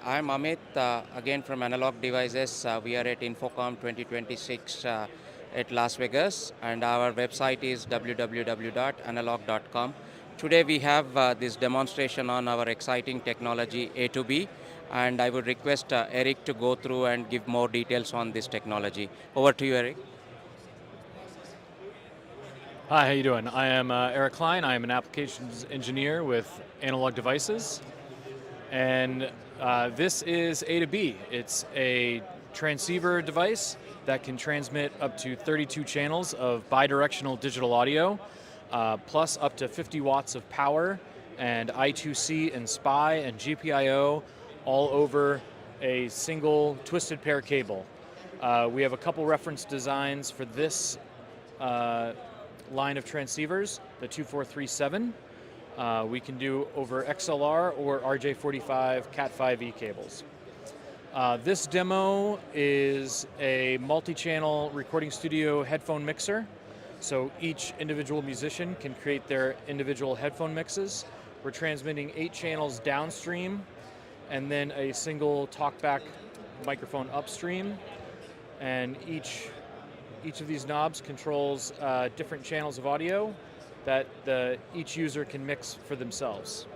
I'm Amit, again from Analog Devices. We are at InfoComm 2026 at Las Vegas, and our website is www.analog.com. Today we have this demonstration on our exciting technology A2B, and I would request Eric to go through and give more details on this technology. Over to you, Eric. Hi, how you doing? I am Eric Klein. I am an applications engineer with Analog Devices, and this is A2B. It's a transceiver device that can transmit up to 32 channels of bidirectional digital audio, plus up to 50 watts of power, and I2C and SPI and GPIO all over a single twisted pair cable. We have a couple reference designs for this line of transceivers, the 2437. We can do over XLR or RJ45 Cat5e cables. This demo is a multi-channel recording studio headphone mixer. So each individual musician can create their individual headphone mixes. We're transmitting 8 channels downstream and then a single talkback microphone upstream. And each of these knobs controls different channels of audio that each user can mix for themselves.